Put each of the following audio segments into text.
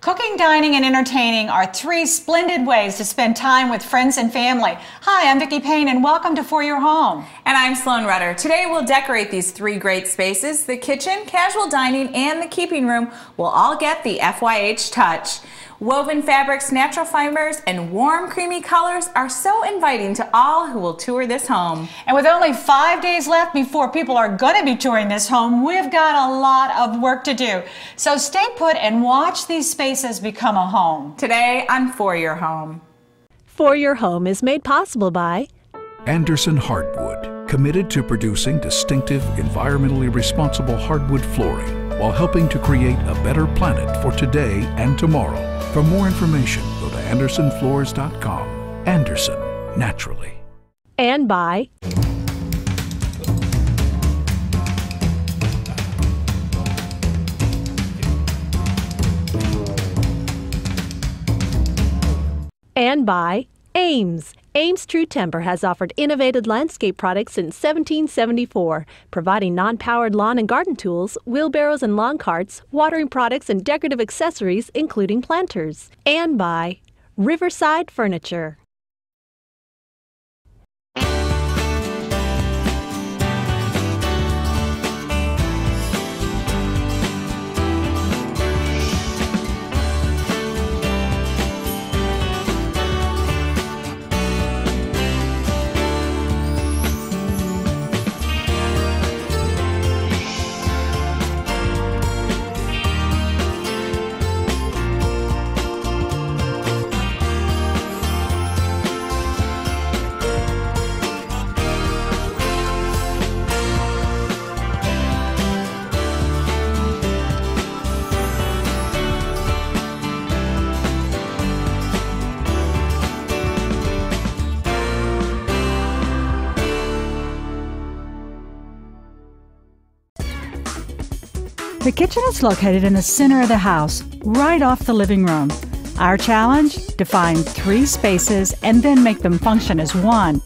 Cooking, dining, and entertaining are three splendid ways to spend time with friends and family. Hi, I'm Vicki Payne, and welcome to For Your Home. And I'm Sloan Rudder. Today we'll decorate these three great spaces. The kitchen, casual dining, and the keeping room will all get the FYH touch. Woven fabrics, natural fibers, and warm, creamy colors are so inviting to all who will tour this home. And with only 5 days left before people are going to be touring this home, we've got a lot of work to do. So stay put and watch these spaces become a home. Today on For Your Home. For Your Home is made possible by Andersen Hardwood, committed to producing distinctive, environmentally responsible hardwood flooring while helping to create a better planet for today and tomorrow. For more information, go to andersenfloors.com. Andersen, naturally. and by Ames. Ames True Timber has offered innovative landscape products since 1774, providing non-powered lawn and garden tools, wheelbarrows and lawn carts, watering products and decorative accessories, including planters. And by Riverside Furniture. The kitchen is located in the center of the house, right off the living room. Our challenge? To find three spaces and then make them function as one.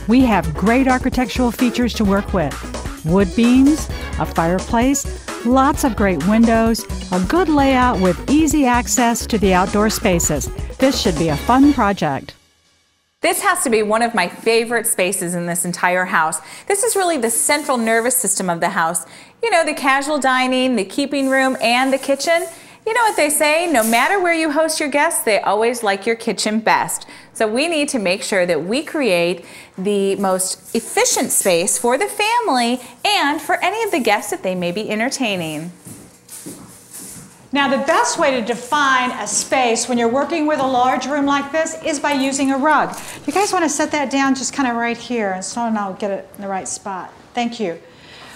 We have great architectural features to work with. Wood beams, a fireplace, lots of great windows, a good layout with easy access to the outdoor spaces. This should be a fun project. This has to be one of my favorite spaces in this entire house. This is really the central nervous system of the house. You know, the casual dining, the keeping room, and the kitchen. You know what they say, no matter where you host your guests, they always like your kitchen best. So we need to make sure that we create the most efficient space for the family and for any of the guests that they may be entertaining. Now, the best way to define a space when you're working with a large room like this is by using a rug. You guys want to set that down just kind of right here, and Sloan and I'll get it in the right spot. Thank you.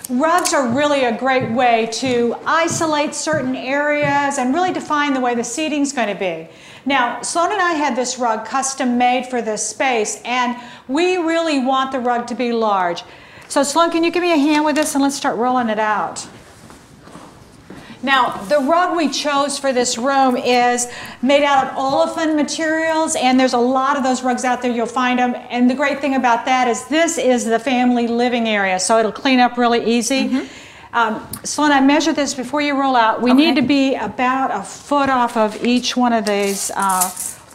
Rugs are really a great way to isolate certain areas and really define the way the seating's going to be. Now, Sloan and I had this rug custom made for this space, and we really want the rug to be large. So Sloan, can you give me a hand with this and let's start rolling it out. Now, the rug we chose for this room is made out of olefin materials, and there's a lot of those rugs out there. You'll find them. And the great thing about that is this is the family living area, so it'll clean up really easy. Sloan, I measured this before you roll out. We need to be about a foot off of each one of these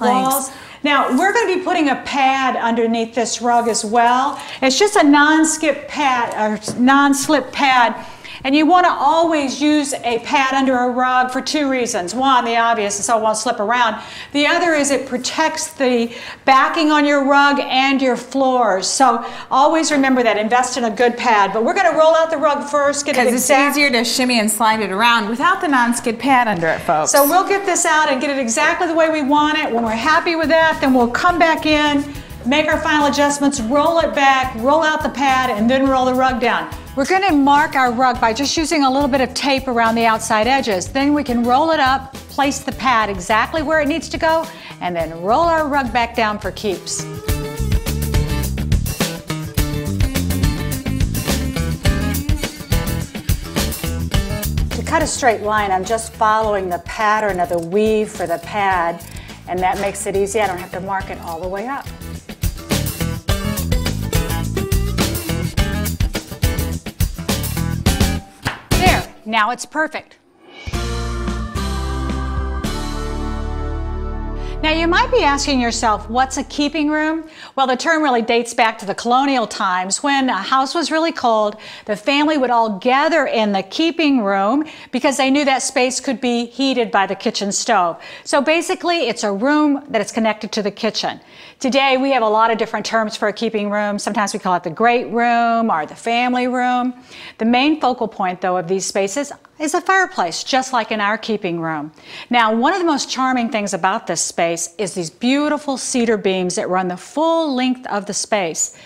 walls. Now, we're going to be putting a pad underneath this rug as well. It's just a non-skip pad, or non-slip pad. And you want to always use a pad under a rug for two reasons. One, the obvious, so it won't slip around. The other is it protects the backing on your rug and your floors. So always remember that, invest in a good pad. But we're going to roll out the rug first. Because it's easier to shimmy and slide it around without the non-skid pad under it, folks. So we'll get this out and get it exactly the way we want it. When we're happy with that, then we'll come back in, make our final adjustments, roll it back, roll out the pad, and then roll the rug down. We're going to mark our rug by just using a little bit of tape around the outside edges. Then we can roll it up, place the pad exactly where it needs to go, and then roll our rug back down for keeps. To cut a straight line, I'm just following the pattern of the weave for the pad, and that makes it easy. I don't have to mark it all the way up. Now it's perfect. Now you might be asking yourself, what's a keeping room? Well, the term really dates back to the colonial times when a house was really cold. The family would all gather in the keeping room because they knew that space could be heated by the kitchen stove. So basically, it's a room that is connected to the kitchen. Today, we have a lot of different terms for a keeping room. Sometimes we call it the great room or the family room. The main focal point, though, of these spaces is a fireplace, just like in our keeping room. Now, one of the most charming things about this space is these beautiful cedar beams that run the full length of the space.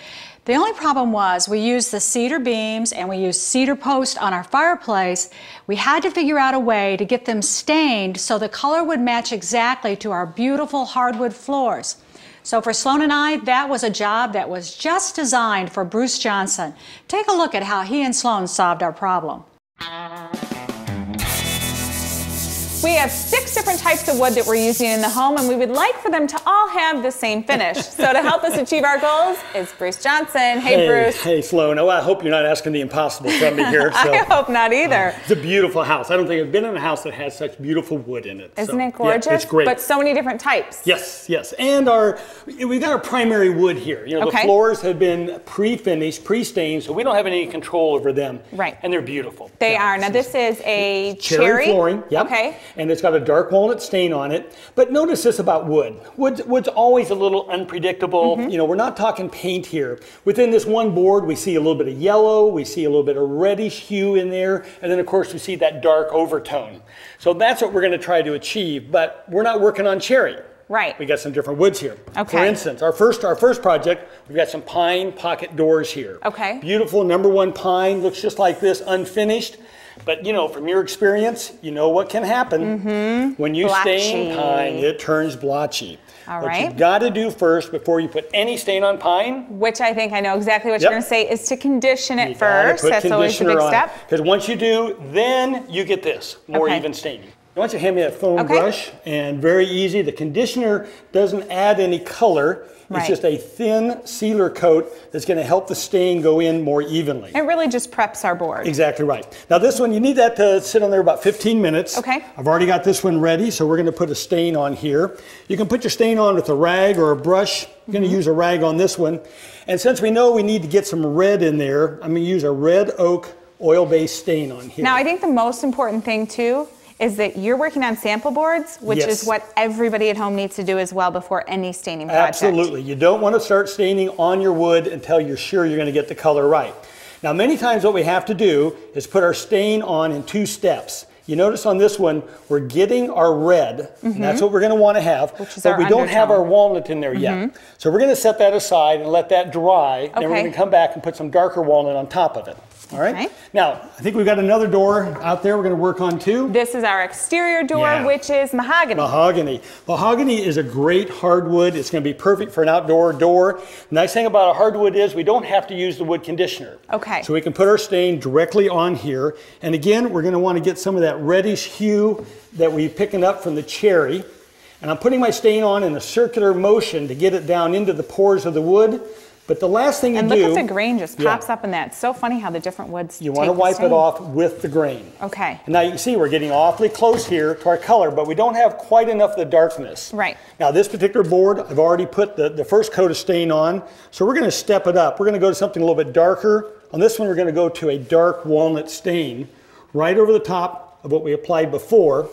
The only problem was we used the cedar beams and we used cedar posts on our fireplace. We had to figure out a way to get them stained so the color would match exactly to our beautiful hardwood floors. So for Sloan and I, that was a job that was just designed for Bruce Johnson. Take a look at how he and Sloan solved our problem. We have 6 different types of wood that we're using in the home, and we would like for them to all have the same finish. So to help us achieve our goals is Bruce Johnson. Hey, Bruce. Hey, Sloan. Oh, I hope you're not asking the impossible from me here. So. I hope not either. It's a beautiful house. I don't think I've been in a house that has such beautiful wood in it. Isn't it gorgeous? Yeah, it's great. But so many different types. Yes, yes. And we've got our primary wood here. You know, the floors have been pre-finished, pre-stained, so we don't have any control over them. Right. And they're beautiful. They are. Now this is a cherry flooring. Yep. Okay. And it's got a dark walnut stain on it. But notice this about wood. Wood's always a little unpredictable. You know, we're not talking paint here. Within this one board, we see a little bit of yellow, we see a little bit of reddish hue in there, and then of course we see that dark overtone. So that's what we're going to try to achieve, but we're not working on cherry. Right. We got some different woods here. Okay. For instance, our first project, we've got some pine pocket doors here. Okay. Beautiful #1 pine, looks just like this, unfinished. But you know, from your experience, you know what can happen. When you stain pine, it turns blotchy. All what right. you've got to do first, before you put any stain on pine, which I think I know exactly what you're going to say, is to condition it first. That's always a big step. Because once you do, then you get this, more even staining. I want you to hand me that foam brush, and very easy. The conditioner doesn't add any color. It's just a thin sealer coat that's going to help the stain go in more evenly. It really just preps our board. Exactly right. Now this one, you need that to sit on there about 15 minutes. Okay. I've already got this one ready, so we're going to put a stain on here. You can put your stain on with a rag or a brush. I'm going to use a rag on this one. And since we know we need to get some red in there, I'm going to use a red oak oil-based stain on here. Now I think the most important thing too is that you're working on sample boards, which is what everybody at home needs to do as well before any staining project. Absolutely. You don't want to start staining on your wood until you're sure you're going to get the color right. Now, many times what we have to do is put our stain on in 2 steps. You notice on this one, we're getting our red, and that's what we're going to want to have, but we don't have our walnut in there yet. So we're going to set that aside and let that dry, and we're going to come back and put some darker walnut on top of it. All right. Now, I think we've got another door out there we're going to work on too. This is our exterior door, which is mahogany. Mahogany. Mahogany is a great hardwood. It's going to be perfect for an outdoor door. The nice thing about a hardwood is we don't have to use the wood conditioner. Okay. So we can put our stain directly on here. And again, we're going to want to get some of that reddish hue that we're picking up from the cherry. And I'm putting my stain on in a circular motion to get it down into the pores of the wood. But the last thing you do... And look at the grain just pops up in that. It's so funny how the different woods You want to wipe it off with the grain. Okay. And now you can see we're getting awfully close here to our color, but we don't have quite enough of the darkness. Right. Now this particular board, I've already put the first coat of stain on, so we're going to step it up. We're going to go to something a little bit darker. On this one, we're going to go to a dark walnut stain right over the top of what we applied before.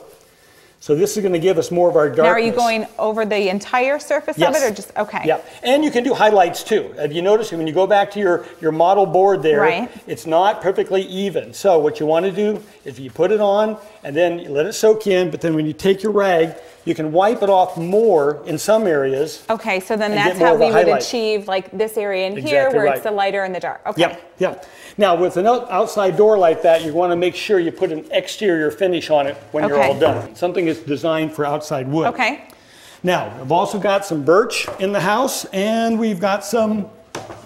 So this is going to give us more of our darkness. Now, are you going over the entire surface of it, or just, okay. Yeah, and you can do highlights too. Have you noticed when you go back to your model board there, it's not perfectly even. So what you want to do is you put it on and then you let it soak in, but then when you take your rag, you can wipe it off more in some areas. Okay, so then that's how we would achieve like this area in here where it's the lighter and the dark. Okay. Yep, yep. Now with an outside door like that, you want to make sure you put an exterior finish on it when you're all done. Something that's designed for outside wood. Okay. Now, I've also got some birch in the house, and we've got some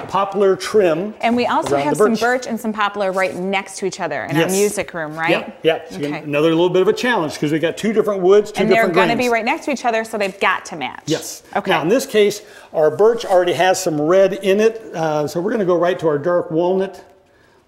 poplar trim. And we also have some birch and some poplar right next to each other in our music room, right? Yeah, yeah. So another little bit of a challenge because we got 2 different woods, 2 different grains. And they're going to be right next to each other, so they've got to match. Yes. Okay. Now, in this case, our birch already has some red in it, so we're going to go right to our dark walnut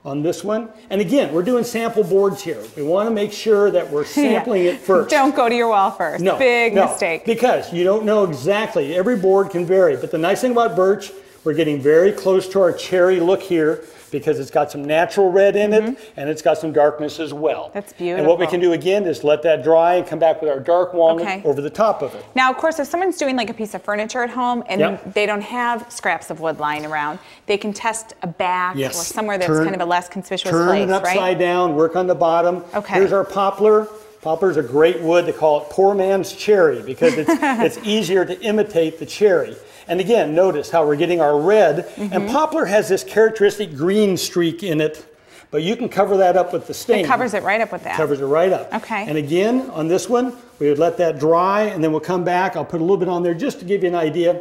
on this one. And again, we're doing sample boards here. We want to make sure that we're sampling it first. Don't go to your wall first. No, Big mistake. Because you don't know exactly. Every board can vary. But the nice thing about birch, we're getting very close to our cherry look here because it's got some natural red in it and it's got some darkness as well. That's beautiful. And what we can do again is let that dry and come back with our dark walnut over the top of it. Now, of course, if someone's doing like a piece of furniture at home and they don't have scraps of wood lying around, they can test a back or somewhere that's kind of a less conspicuous place, Turn it upside down, work on the bottom. Here's our poplar. Poplar is a great wood. They call it poor man's cherry because it's easier to imitate the cherry. And again, notice how we're getting our red. And poplar has this characteristic green streak in it, but you can cover that up with the stain. It covers it right up with that. Covers it right up. Okay. And again, on this one, we would let that dry, and then we'll come back. I'll put a little bit on there just to give you an idea,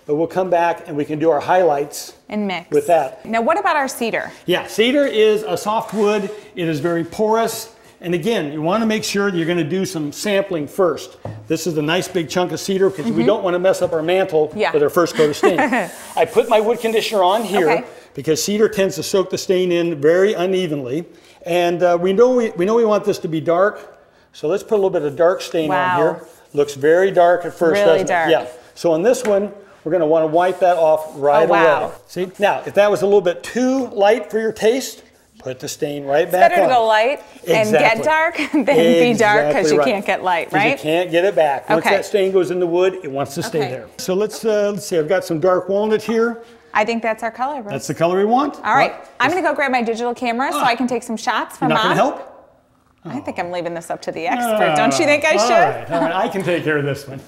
but we'll come back and we can do our highlights and mix with that. Now, what about our cedar? Yeah, cedar is a soft wood. It is very porous. And again, you want to make sure that you're going to do some sampling first. This is a nice big chunk of cedar because we don't want to mess up our mantle with our first coat of stain. I put my wood conditioner on here because cedar tends to soak the stain in very unevenly. And we know we want this to be dark. So let's put a little bit of dark stain on here. Looks very dark at first, doesn't it? Yeah. So on this one, we're going to want to wipe that off right away. See? Now, if that was a little bit too light for your taste, put the stain right back on. It's better to go light and get dark than be dark because you can't get light, right? You can't get it back. Once that stain goes in the wood, it wants to stay there. So let's see, I've got some dark walnut here. I think that's our color, Bruce. That's the color we want. All right. I'm going to go grab my digital camera so I can take some shots for Mom. You're not going to help? I think I'm leaving this up to the expert. Don't you think I should? All right, I can take care of this one.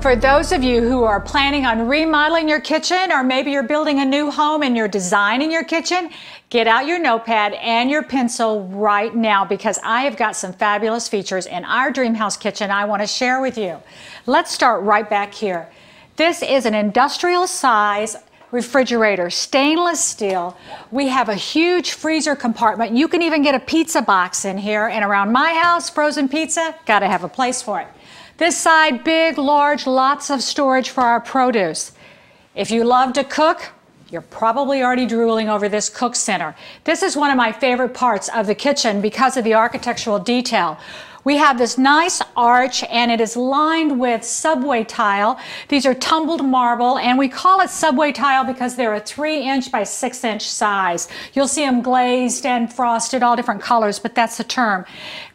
For those of you who are planning on remodeling your kitchen, or maybe you're building a new home and you're designing your kitchen, get out your notepad and your pencil right now because I have got some fabulous features in our dream house kitchen I want to share with you. Let's start right back here. This is an industrial size refrigerator, stainless steel. We have a huge freezer compartment. You can even get a pizza box in here, and around my house, frozen pizza, gotta have a place for it. This side, big, large, lots of storage for our produce. If you love to cook, you're probably already drooling over this cook center. This is one of my favorite parts of the kitchen because of the architectural detail. We have this nice arch and it is lined with subway tile. These are tumbled marble and we call it subway tile because they're a 3-inch by 6-inch size. You'll see them glazed and frosted, all different colors, but that's the term.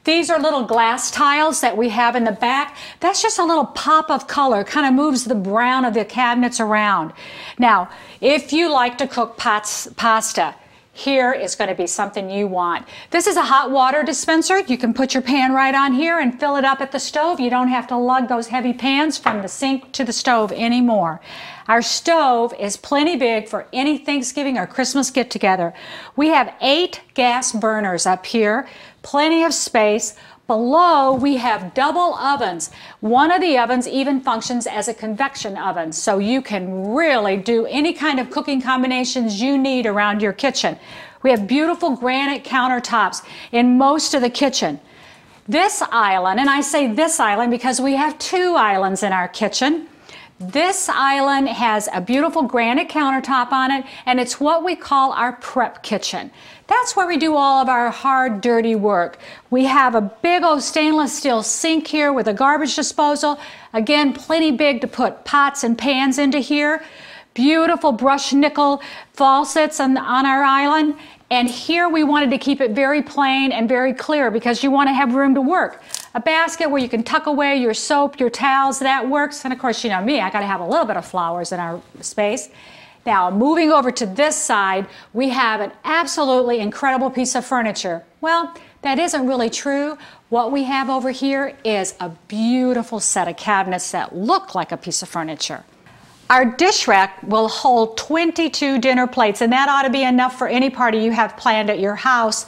These are little glass tiles that we have in the back. That's just a little pop of color, kind of moves the brown of the cabinets around. Now, if you like to cook pasta, here is going to be something you want. This is a hot water dispenser. You can put your pan right on here and fill it up at the stove. You don't have to lug those heavy pans from the sink to the stove anymore. Our stove is plenty big for any Thanksgiving or Christmas get-together. We have 8 gas burners up here, plenty of space. Below, we have double ovens. One of the ovens even functions as a convection oven, so you can really do any kind of cooking combinations you need around your kitchen. We have beautiful granite countertops in most of the kitchen. This island, and I say this island because we have 2 islands in our kitchen. This island has a beautiful granite countertop on it, and it's what we call our prep kitchen. That's where we do all of our hard, dirty work. We have a big old stainless steel sink here with a garbage disposal. Again, plenty big to put pots and pans into here. Beautiful brushed nickel faucets on our island. And here we wanted to keep it very plain and very clear because you want to have room to work. A basket where you can tuck away your soap, your towels, that works. And of course, you know me, I got to have a little bit of flowers in our space. Now, moving over to this side, we have an absolutely incredible piece of furniture. Well, that isn't really true. What we have over here is a beautiful set of cabinets that look like a piece of furniture. Our dish rack will hold 22 dinner plates, and that ought to be enough for any party you have planned at your house.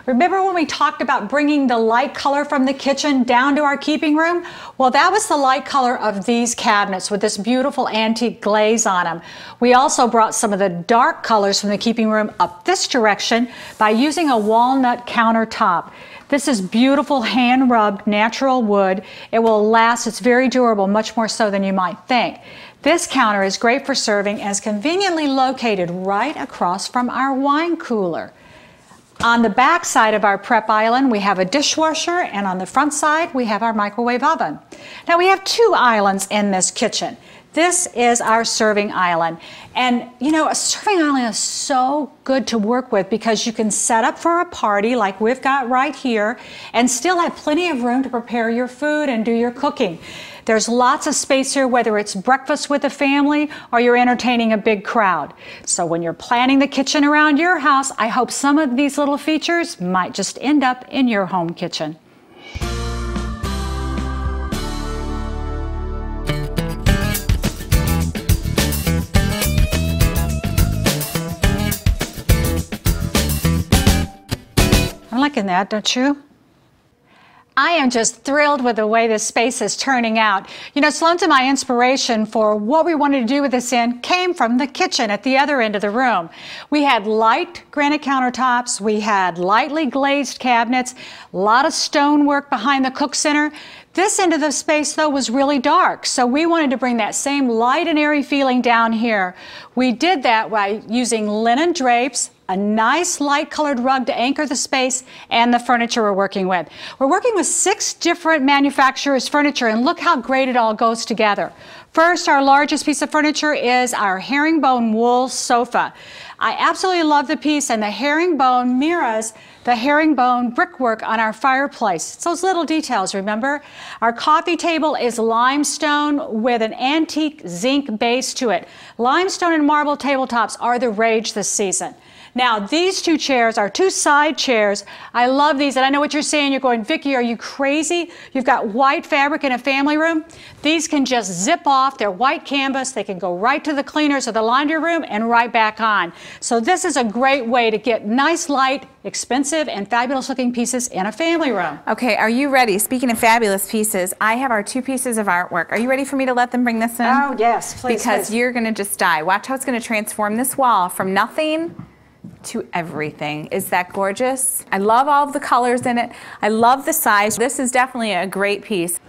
Remember when we talked about bringing the light color from the kitchen down to our keeping room? Well, that was the light color of these cabinets with this beautiful antique glaze on them. We also brought some of the dark colors from the keeping room up this direction by using a walnut countertop. This is beautiful hand-rubbed natural wood. It will last, it's very durable, much more so than you might think. This counter is great for serving and is conveniently located right across from our wine cooler. On the back side of our prep island, we have a dishwasher, and on the front side, we have our microwave oven. Now, we have two islands in this kitchen. This is our serving island. And you know, a serving island is so good to work with because you can set up for a party like we've got right here and still have plenty of room to prepare your food and do your cooking. There's lots of space here, whether it's breakfast with a family or you're entertaining a big crowd. So when you're planning the kitchen around your house, I hope some of these little features might just end up in your home kitchen. I'm liking that, don't you? I am just thrilled with the way this space is turning out. You know, Sloan's and my inspiration for what we wanted to do with this inn came from the kitchen at the other end of the room. We had light granite countertops, we had lightly glazed cabinets, a lot of stonework behind the cook center. This end of the space, though, was really dark, so we wanted to bring that same light and airy feeling down here. We did that by using linen drapes, a nice light colored rug to anchor the space, and the furniture we're working with. We're working with 6 different manufacturers' furniture, and look how great it all goes together. First, our largest piece of furniture is our herringbone wool sofa. I absolutely love the piece, and the herringbone mirrors the herringbone brickwork on our fireplace. It's those little details, remember? Our coffee table is limestone with an antique zinc base to it. Limestone and marble tabletops are the rage this season. Now, these 2 chairs are 2 side chairs. I love these, and I know what you're saying. You're going, Vicki, are you crazy? You've got white fabric in a family room. These can just zip off. They're white canvas. They can go right to the cleaners or the laundry room and right back on. So this is a great way to get nice, light, expensive, and fabulous looking pieces in a family room. Okay, are you ready? Speaking of fabulous pieces, I have our 2 pieces of artwork. Are you ready for me to let them bring this in? Oh, yes, please. Because you're going to just die. Watch how it's going to transform this wall from nothing to everything. Is that gorgeous? I love all of the colors in it. I love the size. This is definitely a great piece.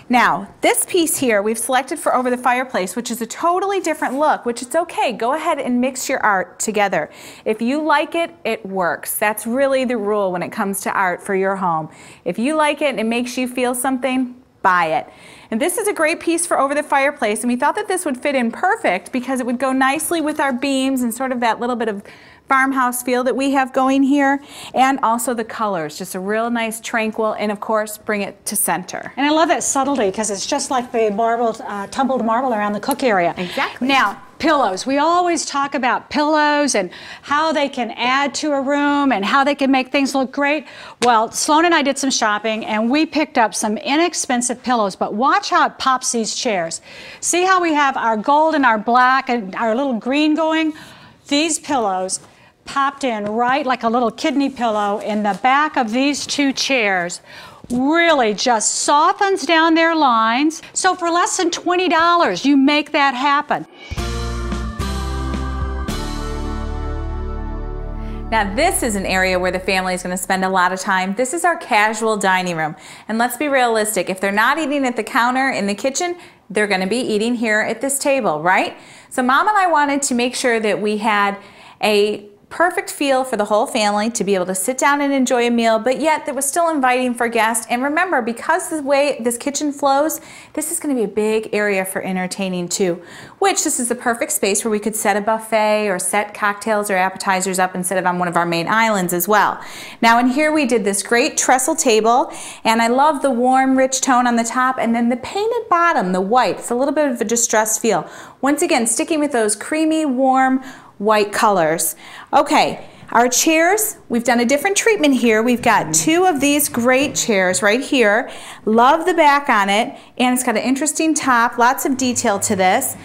Now, this piece here we've selected for over the fireplace, which is a totally different look, which it's okay. Go ahead and mix your art together. If you like it, it works. That's really the rule when it comes to art for your home. If you like it and it makes you feel something, buy it. And this is a great piece for over the fireplace, and we thought that this would fit in perfect because it would go nicely with our beams and sort of that little bit of farmhouse feel that we have going here, and also the colors, just a real nice tranquil, and of course bring it to center. And I love that subtlety because it's just like the marble, tumbled marble around the cook area. Exactly. Now, pillows. We always talk about pillows and how they can add to a room and how they can make things look great. Well, Sloan and I did some shopping and we picked up some inexpensive pillows, but watch how it pops these chairs. See how we have our gold and our black and our little green going? These pillows popped in right like a little kidney pillow in the back of these 2 chairs. Really just softens down their lines. So for less than $20, you make that happen. Now this is an area where the family is going to spend a lot of time. This is our casual dining room. And let's be realistic, if they're not eating at the counter in the kitchen, they're going to be eating here at this table, right? So Mom and I wanted to make sure that we had a perfect feel for the whole family to be able to sit down and enjoy a meal, but yet that was still inviting for guests. And remember, because the way this kitchen flows, this is going to be a big area for entertaining too, which this is the perfect space where we could set a buffet or set cocktails or appetizers up instead of on one of our main islands as well. Now in here we did this great trestle table, and I love the warm, rich tone on the top, and then the painted bottom, the white. It's a little bit of a distressed feel. Once again, sticking with those creamy, warm, white colors. Okay, our chairs, we've done a different treatment here. We've got 2 of these great chairs right here. Love the back on it, and it's got an interesting top, lots of detail to this.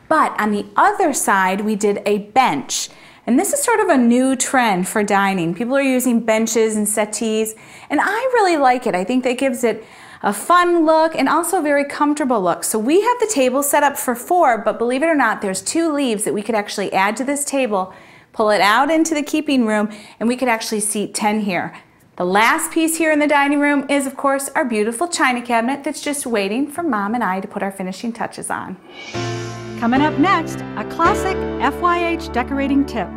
But on the other side, we did a bench. And this is sort of a new trend for dining. People are using benches and settees, and I really like it. I think that gives it a fun look and also a very comfortable look. So we have the table set up for 4, but believe it or not, there's 2 leaves that we could actually add to this table, pull it out into the keeping room, and we could actually seat 10 here. The last piece here in the dining room is, of course, our beautiful china cabinet that's just waiting for Mom and I to put our finishing touches on. Coming up next, a classic FYH decorating tip.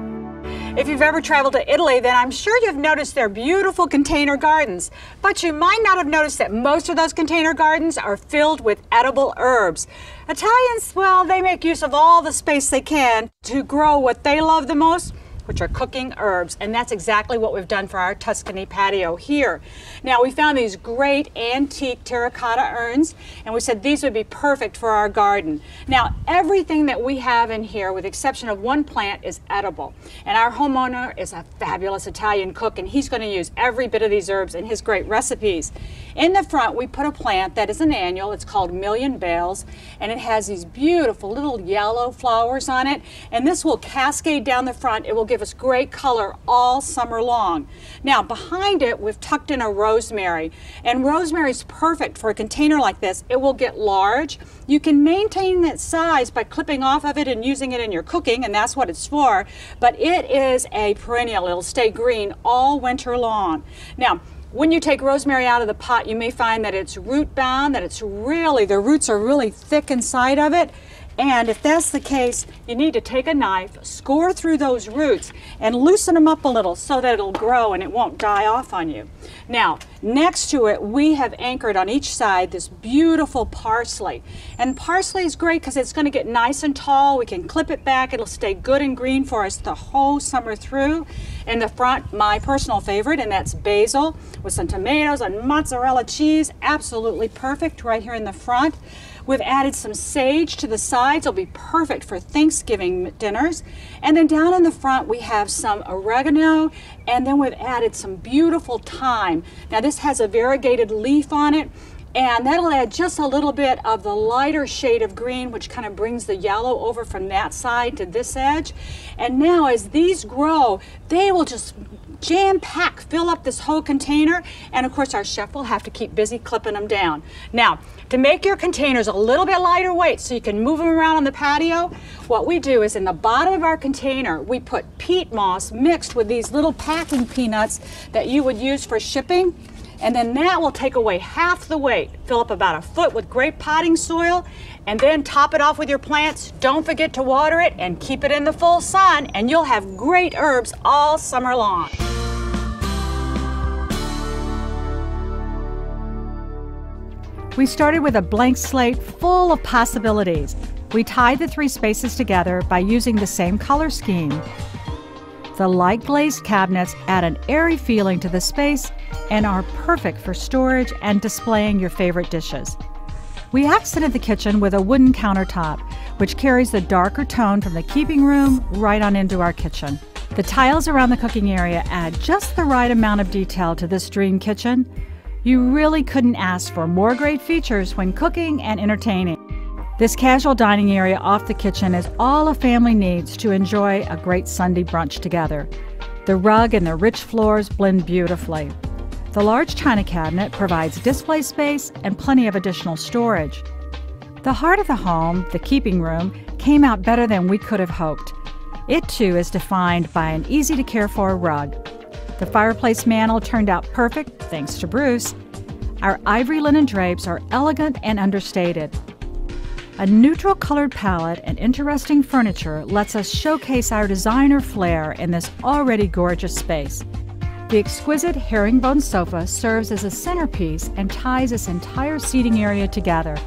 If you've ever traveled to Italy, then I'm sure you've noticed their beautiful container gardens. But you might not have noticed that most of those container gardens are filled with edible herbs. Italians, well, they make use of all the space they can to grow what they love the most, which are cooking herbs, and that's exactly what we've done for our Tuscany patio here. Now, we found these great antique terracotta urns, and we said these would be perfect for our garden. Now, everything that we have in here, with the exception of one plant, is edible. And our homeowner is a fabulous Italian cook, and he's going to use every bit of these herbs in his great recipes. In the front, we put a plant that is an annual. It's called Million Bells, and it has these beautiful little yellow flowers on it, and this will cascade down the front. It will give us great color all summer long. Now, behind it, we've tucked in a rosemary, and rosemary is perfect for a container like this. It will get large. You can maintain its size by clipping off of it and using it in your cooking, and that's what it's for, but it is a perennial. It'll stay green all winter long. Now, when you take rosemary out of the pot, you may find that it's root bound, that the roots are really thick inside of it. And if that's the case, you need to take a knife, score through those roots, and loosen them up a little so that it'll grow and it won't die off on you. Now, next to it, we have anchored on each side this beautiful parsley. And parsley is great because it's going to get nice and tall. We can clip it back. It'll stay good and green for us the whole summer through. In the front, my personal favorite, and that's basil with some tomatoes and mozzarella cheese. Absolutely perfect right here in the front. We've added some sage to the sides. It'll be perfect for Thanksgiving dinners. And then down in the front, we have some oregano, and then we've added some beautiful thyme. Now, this has a variegated leaf on it, and that'll add just a little bit of the lighter shade of green, which kind of brings the yellow over from that side to this edge. And now, as these grow, they will just jam-pack, fill up this whole container, and of course our chef will have to keep busy clipping them down. Now, to make your containers a little bit lighter weight so you can move them around on the patio, what we do is in the bottom of our container, we put peat moss mixed with these little packing peanuts that you would use for shipping, and then that will take away half the weight. Fill up about 1 foot with great potting soil, and then top it off with your plants. Don't forget to water it and keep it in the full sun, and you'll have great herbs all summer long. We started with a blank slate full of possibilities. We tied the 3 spaces together by using the same color scheme. The light glazed cabinets add an airy feeling to the space and are perfect for storage and displaying your favorite dishes. We accented the kitchen with a wooden countertop, which carries the darker tone from the keeping room right on into our kitchen. The tiles around the cooking area add just the right amount of detail to this dream kitchen. You really couldn't ask for more great features when cooking and entertaining. This casual dining area off the kitchen is all a family needs to enjoy a great Sunday brunch together. The rug and the rich floors blend beautifully. The large china cabinet provides display space and plenty of additional storage. The heart of the home, the keeping room, came out better than we could have hoped. It too is defined by an easy-to-care-for rug. The fireplace mantel turned out perfect, thanks to Bruce. Our ivory linen drapes are elegant and understated. A neutral colored palette and interesting furniture lets us showcase our designer flair in this already gorgeous space. The exquisite herringbone sofa serves as a centerpiece and ties this entire seating area together.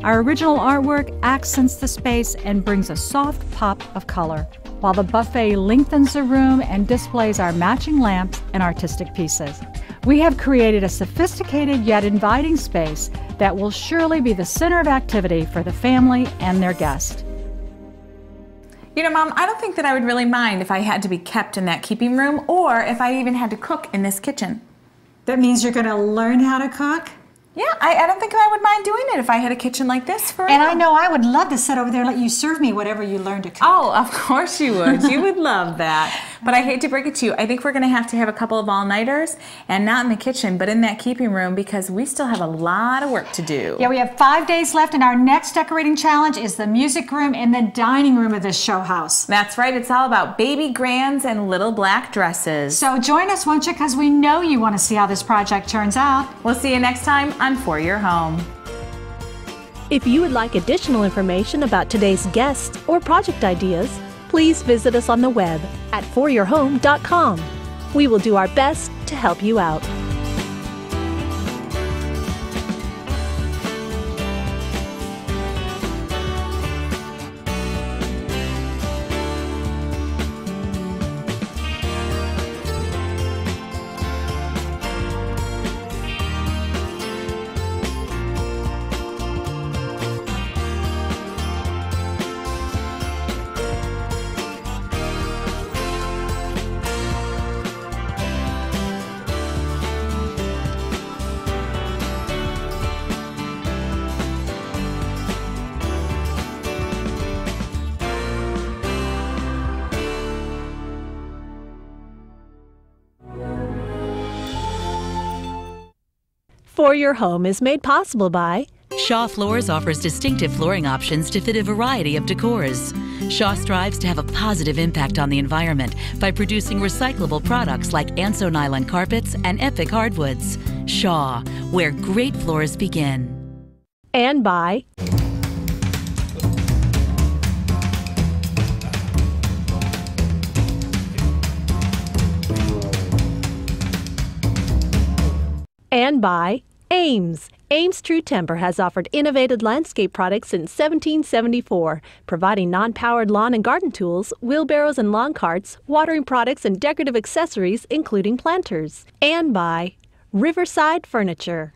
Our original artwork accents the space and brings a soft pop of color, while the buffet lengthens the room and displays our matching lamps and artistic pieces. We have created a sophisticated yet inviting space that will surely be the center of activity for the family and their guests. You know, Mom, I don't think that I would really mind if I had to be kept in that keeping room or if I even had to cook in this kitchen. That means you're going to learn how to cook? Yeah, I don't think I would mind doing it if I had a kitchen like this for And I know I would love to sit over there and let you serve me whatever you learned to cook. Oh, of course you would. You would love that. But I hate to break it to you. I think we're going to have a couple of all-nighters, and not in the kitchen, but in that keeping room, because we still have a lot of work to do. Yeah, we have 5 days left, and our next decorating challenge is the music room and the dining room of this show house. That's right. It's all about baby grands and little black dresses. So join us, won't you? Because we know you want to see how this project turns out. We'll see you next time on For Your Home. If you would like additional information about today's guests or project ideas, please visit us on the web at foryourhome.com. We will do our best to help you out. For Your Home is made possible by Shaw Floors offers distinctive flooring options to fit a variety of decors. Shaw strives to have a positive impact on the environment by producing recyclable products like Anso nylon carpets and Epic hardwoods. Shaw, where great floors begin. and by Ames. Ames True Timber has offered innovative landscape products since 1774, providing non-powered lawn and garden tools, wheelbarrows and lawn carts, watering products and decorative accessories, including planters. And by Riverside Furniture.